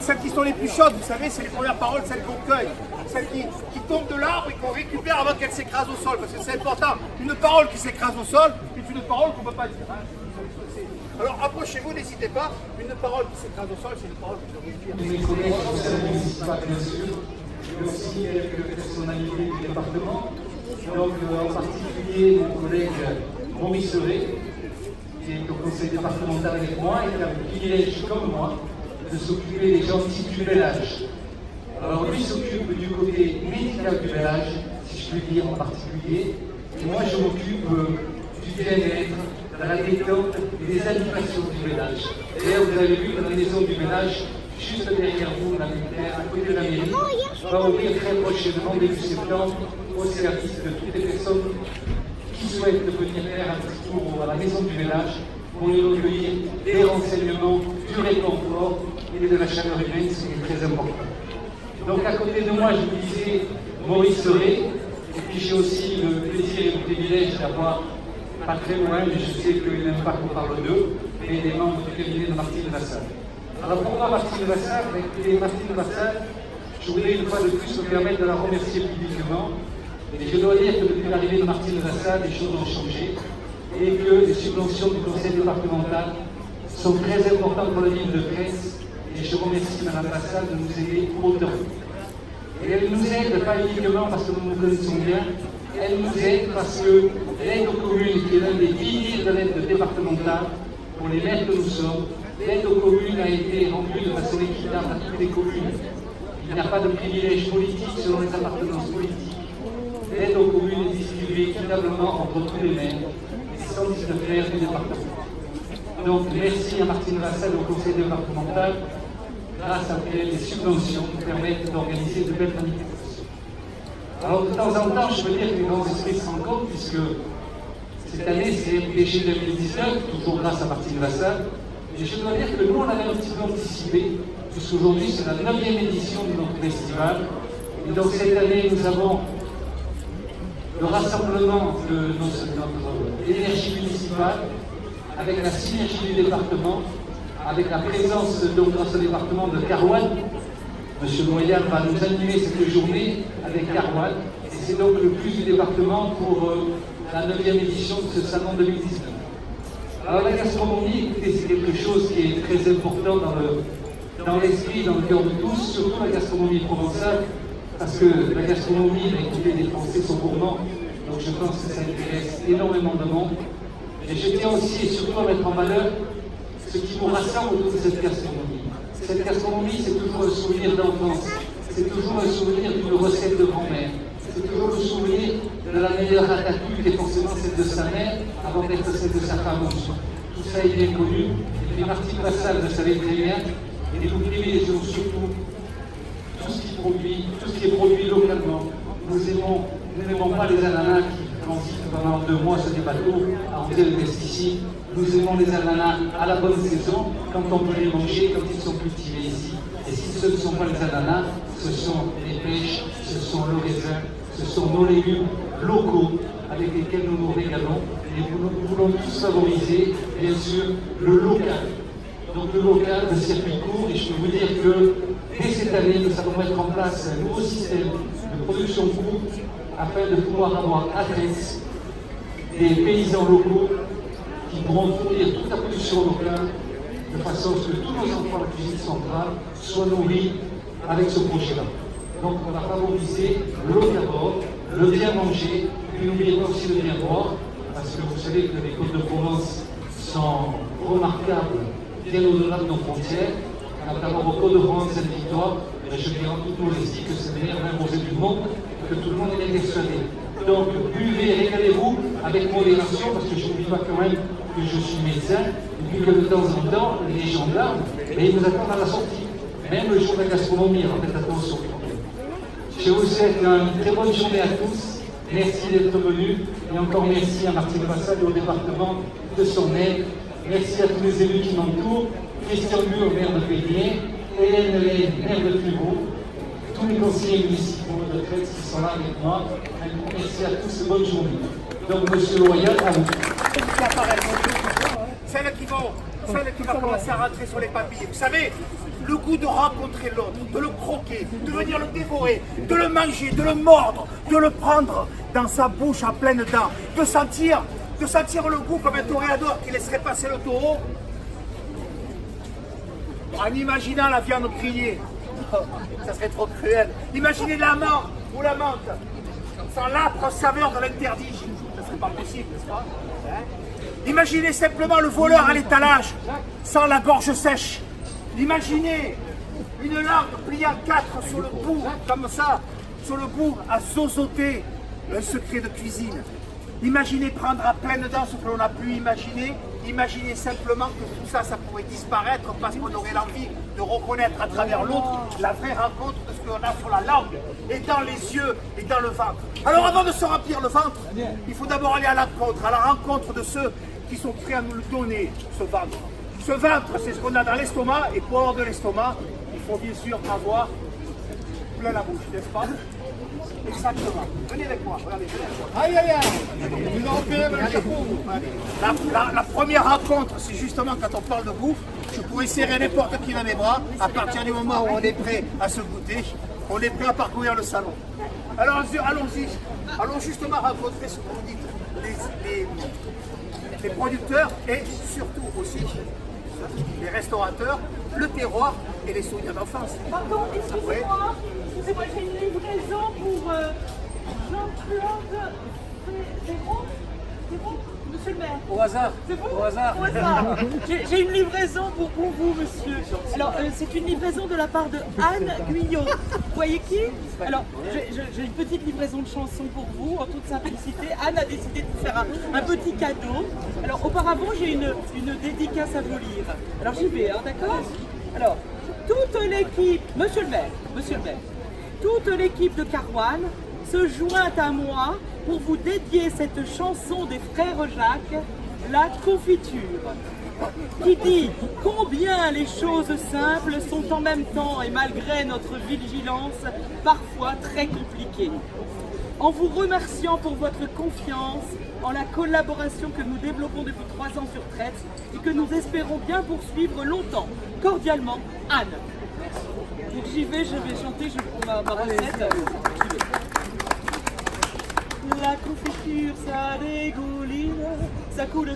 Celles qui sont les plus chaudes, vous savez, c'est les premières paroles, celles qu'on cueille, celles qui tombent de l'arbre et qu'on récupère avant qu'elles s'écrasent au sol, parce que c'est important. Une parole qui s'écrase au sol est une parole qu'on ne peut pas dire. Hein. Alors approchez-vous, n'hésitez pas. Une parole qui s'écrase au sol, c'est une parole que je devrais dire. Mes collègues du conseil municipal, bien sûr, mais aussi quelques personnalités du département. Donc, en particulier, mon collègue Maurice Ré, qui est au conseil départemental avec moi et qui a le privilège, comme moi, de s'occuper des gentils du village. Alors, lui s'occupe du côté médical du village, si je puis dire en particulier, et moi je m'occupe du bien-être, de la détente et des animations du village. D'ailleurs, vous avez vu dans la maison du village, juste derrière vous, la militaire, à côté de la mairie, va ouvrir très prochainement, début septembre, au service de toutes les personnes qui souhaitent venir faire un petit tour à la maison du village pour y recueillir des renseignements, du réconfort et de la chaleur humaine, ce qui est très important. Donc à côté de moi, je vous disais Maurice Ré, et puis j'ai aussi le plaisir et le privilège d'avoir, pas très loin, mais je sais qu'il n'aime pas qu'on parle d'eux, mais des membres du cabinet de Martine Vassal. Alors pourquoi Martine Vassal? Martine Vassal, je voudrais une fois de plus me permettre de la remercier publiquement. Et je dois dire que depuis l'arrivée de Martine Vassal, les choses ont changé et que les subventions du conseil départemental sont très importantes pour la ville de Crest. Et je remercie Mme Vassal de nous aider autant. Et elle nous aide pas uniquement parce que nous nous connaissons bien, elle nous aide parce que l'aide aux communes, qui est l'un des piliers de l'aide départementale, pour les maires que nous sommes, l'aide aux communes a été rendue de façon équitable à toutes les communes. Il n'y a pas de privilège politique selon les appartenances politiques. L'aide aux communes est distribuée équitablement entre tous les maires et 119 maires du département. Donc merci à Martine Vassal et au conseil départemental, grâce à les subventions qui permettent d'organiser de belles manifestations. Alors de temps en temps, je peux dire que les grands esprits se rencontrent, puisque cette année c'est MPG 2019, toujours grâce à Martine Vassal. Et je dois dire que nous on avait un petit peu anticipé, puisqu'aujourd'hui c'est la 9e édition de notre festival. Et donc cette année nous avons le rassemblement de notre énergie municipale avec la synergie du département, avec la présence donc dans ce département de Carouane. Monsieur Moyal va nous animer cette journée avec Carouane, et c'est donc le plus du département pour la 9e édition de ce salon 2019. Alors la gastronomie, écoutez, c'est quelque chose qui est très important dans l'esprit, dans le cœur de tous, surtout la gastronomie provençale, parce que la gastronomie, écoutez, les Français sont gourmands, donc je pense que ça intéresse énormément de monde. Et je tiens aussi et surtout à mettre en valeur ce qui nous rassemble autour de cette gastronomie. Cette gastronomie, c'est toujours un souvenir d'enfance, c'est toujours un souvenir d'une recette de grand-mère, c'est toujours le souvenir de la meilleure ratatouille qui est forcément celle de sa mère avant d'être celle de sa femme aussi. Tout ça est bien connu, et puis Martine Vassal le savait très bien, et nous privilégions surtout tout ce qui est produit localement. Nous n'aimons pas les ananas qui transitent pendant 2 mois sur des bateaux à enlever le pesticide. Nous aimons les ananas à la bonne saison, quand on peut les manger, quand ils sont cultivés ici. Et si ce ne sont pas les ananas, ce sont les pêches, ce sont le raisin, ce sont nos légumes locaux avec lesquels nous nous régalons. Et nous voulons tous favoriser, bien sûr, le local. Donc le local, le circuit court, et je peux vous dire que dès cette année, nous allons mettre en place un nouveau système de production courte afin de pouvoir avoir à Crest des paysans locaux qui pourront fournir toute la production locale de façon à ce que tous nos enfants de la cuisine centrale soient nourris avec ce projet-là. Donc on va favoriser le local, le bien manger, et n'oubliez pas aussi le bien boire, parce que vous savez que les Côtes de Provence sont remarquables bien au-delà de nos frontières, notamment au Côtes de France, Sainte-Victoire, et je dirais en toute modestie que c'est le meilleur vin rosé du monde, que tout le monde est persuadé. Donc buvez, régalez-vous avec modération, parce que je n'oublie pas quand même que je suis médecin, et puis que de temps en temps, les gendarmes, mais ils nous attendent à la sortie, même le jour de la gastronomie, alors faites attention. Je vous souhaite une très bonne journée à tous, merci d'être venus, et encore merci à Martine Vassal et au département de son aide. Merci à tous les élus qui m'entourent, Christian Mur, maire de Pénier, Hélène Lelaine, maire de Fribourg, tous les conseillers municipaux de Crest qui sont là avec moi. Merci à tous et bonne journée. Donc, monsieur Loyal, à vous. Celles qui vont commencer à rentrer sur les papiers. Vous savez, le goût de rencontrer l'autre, de le croquer, de venir le dévorer, de le manger, de le mordre, de le prendre dans sa bouche à pleines dents, de sentir le goût comme un toréador qui laisserait passer le taureau en imaginant la viande grillée. Ça serait trop cruel. Imaginez l'amant ou l'amante sans l'âpre saveur de l'interdit. Ça serait pas possible, n'est-ce pas? Imaginez simplement le voleur à l'étalage sans la gorge sèche. Imaginez une langue pliée en quatre sur le bout, comme ça, sur le bout, à zozoter un secret de cuisine. Imaginez prendre à pleines dents ce que l'on a pu imaginer. Imaginez simplement que tout ça, ça pourrait disparaître parce qu'on aurait l'envie de reconnaître à travers l'autre la vraie rencontre de ce qu'on a sur la langue et dans les yeux et dans le ventre. Alors avant de se remplir le ventre, il faut d'abord aller à la rencontre de ceux qui sont prêts à nous le donner, ce ventre. Ce ventre, c'est ce qu'on a dans l'estomac, et pour avoir de l'estomac, il faut bien sûr avoir plein la bouche, n'est-ce pas? Exactement. Venez avec moi, regardez. Aïe aïe aïe. La première rencontre, c'est justement quand on parle de bouffe, je pourrais serrer n'importe qui dans mes bras, à partir du moment où on est prêt à se goûter, on est prêt à parcourir le salon. Alors allons-y, allons justement rencontrer ce qu'on dit, les producteurs et surtout aussi les restaurateurs, le terroir et les souvenirs d'enfance. Pardon, excusez-moi, j'ai une livraison pour Jean-Claude Ferron. Monsieur le maire. Au hasard. C'est vous? Au hasard. Au hasard. J'ai une livraison pour vous, monsieur. Alors, c'est une livraison de la part de Anne Guyot. Vous voyez qui? Alors, j'ai une petite livraison de chansons pour vous, en toute simplicité. Anne a décidé de vous faire un petit cadeau. Alors, auparavant, j'ai une dédicace à vous lire. Alors, j'y vais, hein, d'accord? Alors, toute l'équipe, monsieur le maire, toute l'équipe de Carouane se joint à moi pour vous dédier cette chanson des frères Jacques, La Confiture, qui dit combien les choses simples sont en même temps et malgré notre vigilance parfois très compliquées. En vous remerciant pour votre confiance, en la collaboration que nous développons depuis 3 ans sur Traite et que nous espérons bien poursuivre longtemps. Cordialement, Anne. Donc j'y vais, je vais chanter, je prends ma recette. La confiture, ça dégouline, ça coule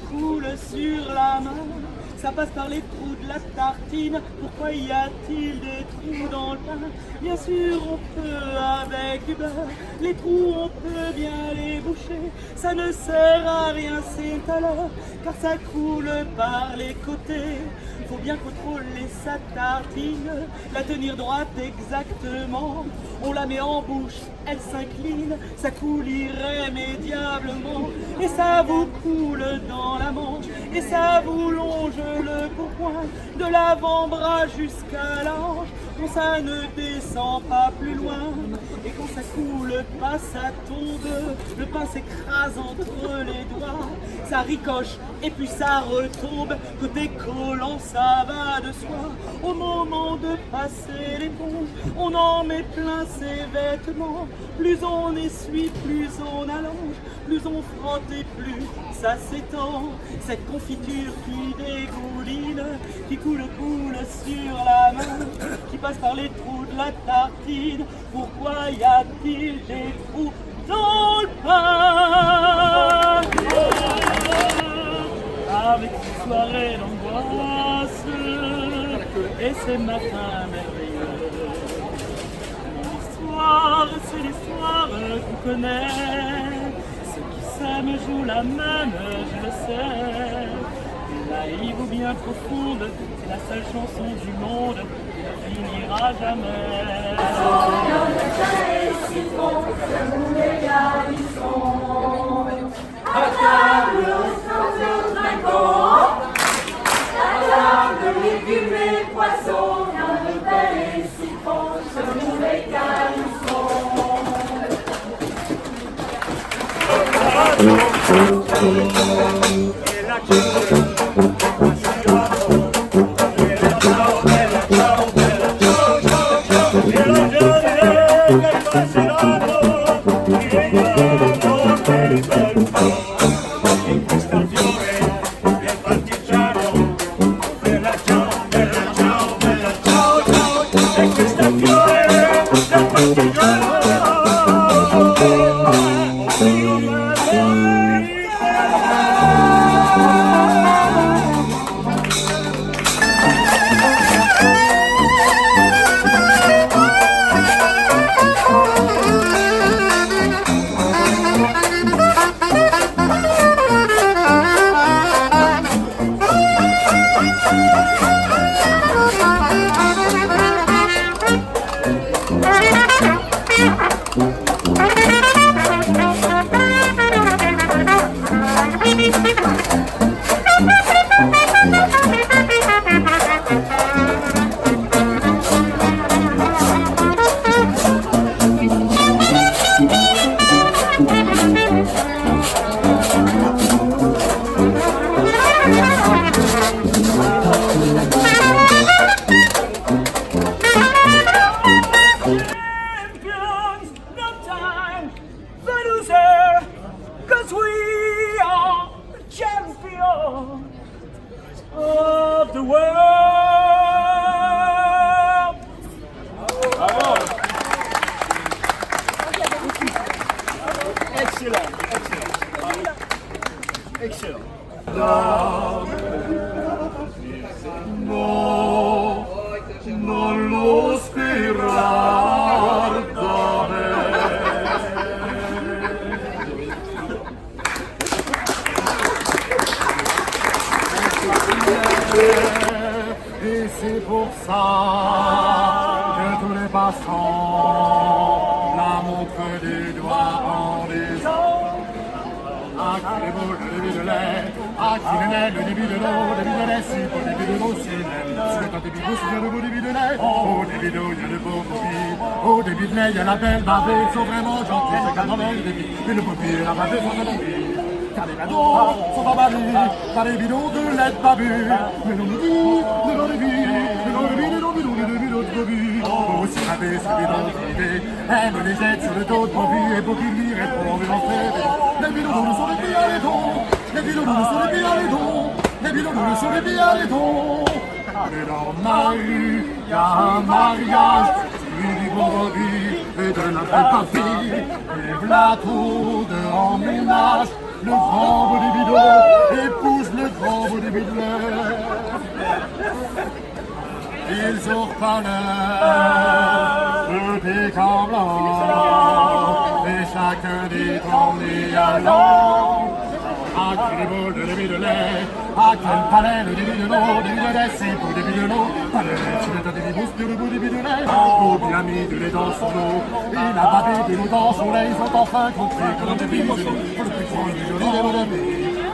sur la main, ça passe par les trous de la tartine. Pourquoi y a-t-il des trous dans le pain? Bien sûr, on peut avec du beurre, les trous, on peut bien les boucher. Ça ne sert à rien, c'est alors, car ça coule par les côtés. Faut bien contrôler sa tartine, la tenir droite exactement. On la met en bouche, elle s'incline, ça coule irrémédiablement. Et ça vous coule dans la manche, et ça vous longe le pourpoint, de l'avant-bras jusqu'à la hanche. Quand ça ne descend pas plus loin, et quand ça coule pas, ça tombe. Le pain s'écrase entre les doigts, ça ricoche et puis ça retombe. Côté collant, ça va de soi. Au moment de passer l'éponge, on en met plein ses vêtements. Plus on essuie, plus on allonge, plus on frotte et plus ça s'étend. Cette confiture qui dégouline, qui coule sur la main, qui passe par les trous de la tartine. Pourquoi y a-t-il des trous dans le pain? Avec ces soirées d'angoisse et ces matins merveilleux, l'histoire, c'est l'histoire qu'on connaît. Ceux qui s'aiment jouent la même, je le sais. Naïve ou bien profonde, c'est la seule chanson du monde qui ne finira jamais. À table, on trinquant, à table, légumes et poissons, rien de bel et citron, sur nous les champion of the world. Excellent, excellent. Excellent. No, non lo spirar da me. Et c'est pour ça que tous les passants la montrent du doigt en disant à qui les boules, le début de lait, à qui le lait, le début de l'eau, le début de lait, si au début de l'eau, c'est lait. Si le temps début d'eau, c'est bien le beau début de lait. Au début d'eau, il y a le beau boubi. Au début de lait, il y a la belle babée, ils sont vraiment gentils, c'est quand même le début. Mais le boubi et la babée sont de l'envie. Car les badauds sont emballés par les bidons de lait de babu. Mais l'on nous dit, de l'on nous dit, de l'on nous dit, de l'on nous dit, de l'on nous dit. Oh, si la baie, c'est bidon d'idée, elle me les jette sur le dos de Bobby et Bobby lui répond, mais en fait, les bidons nous sont les pieds à les dons, les bidons nous sont les pieds à les dons, les bidons nous sont les pieds à les dons. Et dans ma rue, y a un mariage, celui du bon Bobby et de la belle papille. Et v'là tout de en ménage, le grand beau des bidons épouse le grand beau des bidons. Ils ont pas l'air de pécan blanc, et chacun dit on est allant. À quel bol de début de lait, à quel palais le début de l'eau, début de lait, c'est pour début de l'eau. Palais, tu le début de l'eau, le beau début de lait. Oh, bien mis de lait dans son eau, il a babé de l'eau dans son lait, ils ont enfin compris que l'on début de l'eau, le plus grand du joli des bonhommes.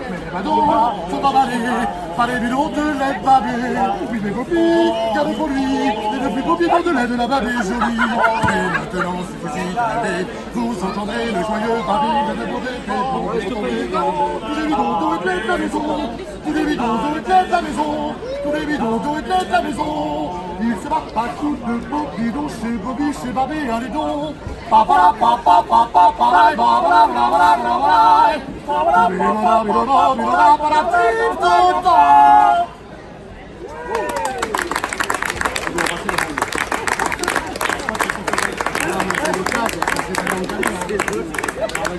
Mais les badauds sont emballés par les bidons de lait babé. Oui, mais Bobby, garde pour lui, c'est le plus beau bidon de lait de la babé jolie. Et maintenant, si vous y allez, vous entendrez le joyeux babé de beau bébé pour les tomber. Tous les bidons d'eau et de la maison, tous les bidons d'eau et de la maison, tous les bidons d'eau et de la maison. Il se bat pas tout de beaux bidons chez Bobby, chez Babé, allez donc. Pa pa pa pa pa pa pa la ba ba ba ba ba ba ba. Merci.